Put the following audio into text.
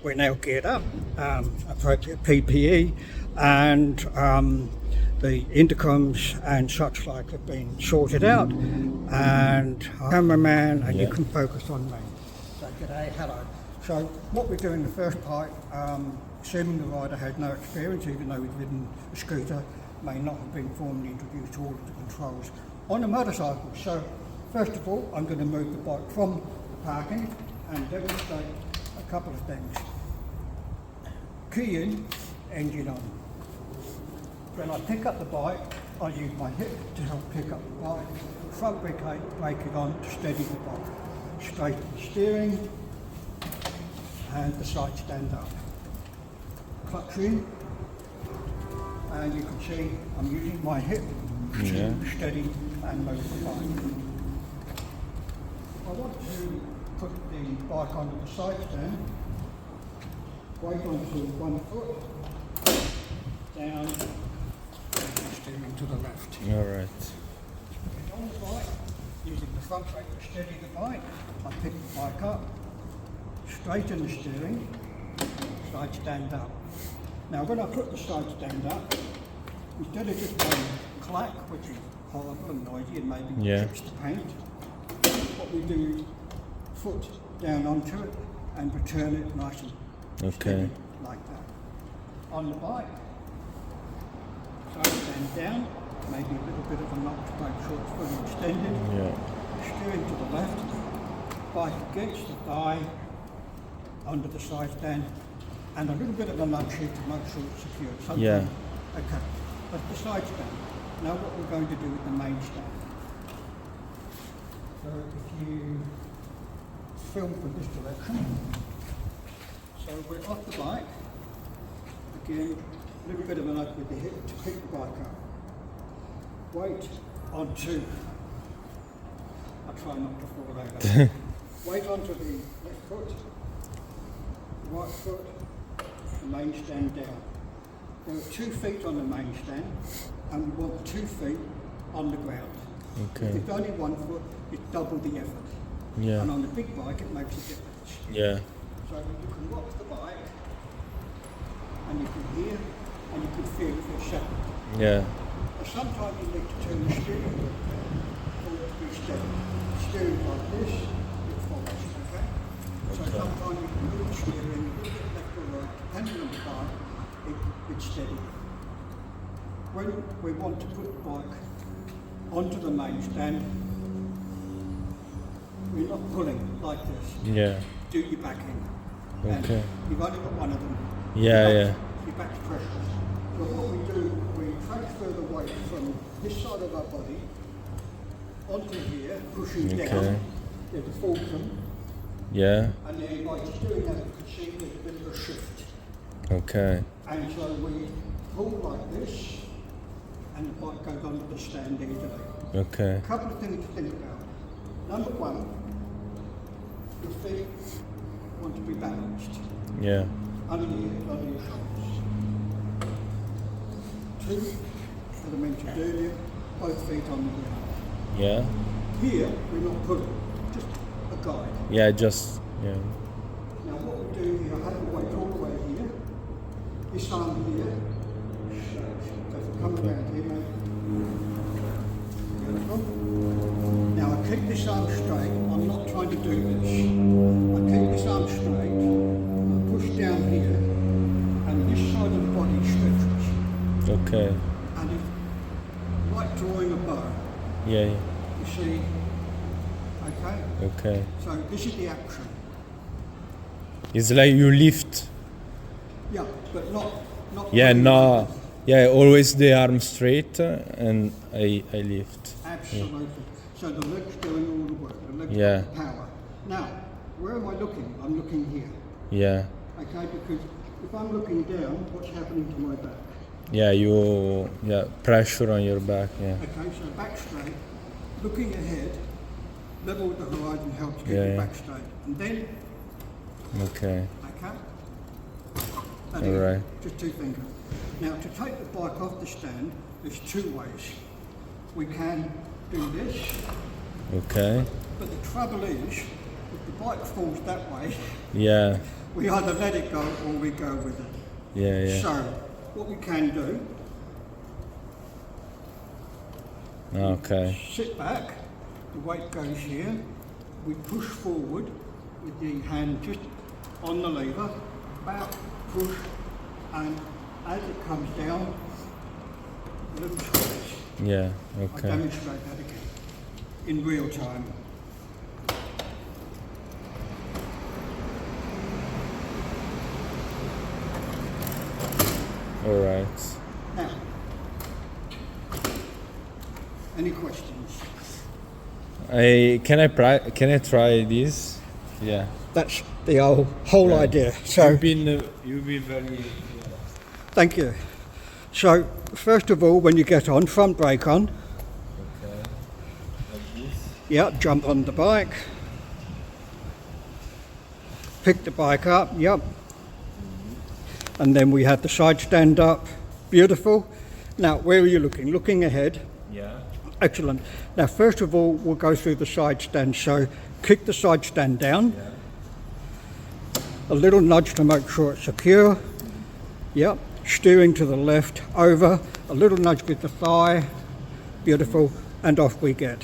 we're now geared up, appropriate PPE, and the intercoms and such like have been sorted out, and cameraman, and you can focus on me. So g'day, hello. So what we do in the first part, assuming the rider had no experience, even though he'd ridden a scooter, may not have been formally introduced to all of the controls on a motorcycle. So first of all, I'm going to move the bike from the parking and demonstrate a couple of things. Key in, engine on. When I pick up the bike, I use my hip to help pick up the bike, front braking on to steady the bike. Straighten the steering and the side stand up. Clutch in, and you can see I'm using my hip to steady and move the bike. I want to put the bike onto the side stand, weight onto one foot, down, and steering to the left. Alright. On the bike, using the front brake to steady the bike, I pick the bike up, straighten the steering, side stand up. Now when I put the side stand up, instead of just going clack, which is horrible and noisy and maybe chips the paint, what we do is foot down onto it and return it nice and steady like that. On the bike, side stand down, maybe a little bit of a knock to make sure it's fully extended. Steering to the left, bike against the thigh, under the side stand, and a little bit of a nudge here to make sure it's secure. Okay, that's the side stand. Now what we're going to do with the main stand. So if you film from this direction, so we're off the bike, again, a little bit of a nudge with the hip to pick the bike up. Weight onto, I'll try not to fall over. Weight onto the left foot, right foot, the main stand down. There are 2 feet on the main stand, and we want 2 feet on the ground. Okay. If it's only 1 foot, it's double the effort. And on the big bike, it makes a difference. So you can rock the bike, and you can hear, and you can feel it for a second. But sometimes you need to turn the steering wheel for it to be steady. Steering like this, it falls, okay? So sometimes you can move the steering a little bit left or right, depending on the bike, it's steady. When we want to put the bike onto the main stand, we're not pulling like this. Do your backing. And you've only got one of them. Your back's precious. So what we do, we transfer the weight from this side of our body onto here, pushing down. There's a fulcrum. And then by just doing that, you can see there's a bit of a shift. And so we pull like this, and the bike goes under the stand easily. A couple of things to think about. Number one, your feet want to be balanced. Under your shoulders. 2, as I mentioned earlier, both feet on the ground. Here, we're not pulling, just a guide. Now what we do here, I have the weight all the way here. This arm here, so if I come around here, mate. Beautiful. Now I keep this arm straight, I'm not trying to do this. I keep this arm straight, I push down here, and this side of the body stretches. And it's like drawing a bow. You see? Okay? So this is the action. It's like you lift. But not always the arm straight and I lift. Absolutely. So the leg's doing all the work, the leg's got the power. Now, where am I looking? I'm looking here. Okay, because if I'm looking down, what's happening to my back? Pressure on your back. Okay, so back straight, looking ahead, level with the horizon helps get your back straight. And then, okay? Alright. Just 2 fingers. Now to take the bike off the stand, there's 2 ways. We can do this. But the trouble is, If the bike falls that way, Yeah. we either let it go or we go with it. Yeah. Yeah. So, what we can do, Okay. sit back, the weight goes here, we push forward with the hand just on the lever, about push, and as it comes down, a little squeeze. Yeah. I'll Okay. demonstrate that again in real time. All right. Now, any questions? Can I try this? Yeah. That's the whole Yeah. idea. So, You've been very. thank you. So, first of all, when you get on, front brake on. Okay. Like this. Yep, jump on the bike. Pick the bike up, yep. And then we have the side stand up. Beautiful. Now, where are you looking? Looking ahead. Yeah. Excellent. Now, first of all, we'll go through the side stand. So, kick the side stand down. Yeah. A little nudge to make sure it's secure. Yep. Steering to the left, over. A little nudge with the thigh. Beautiful. And off we get.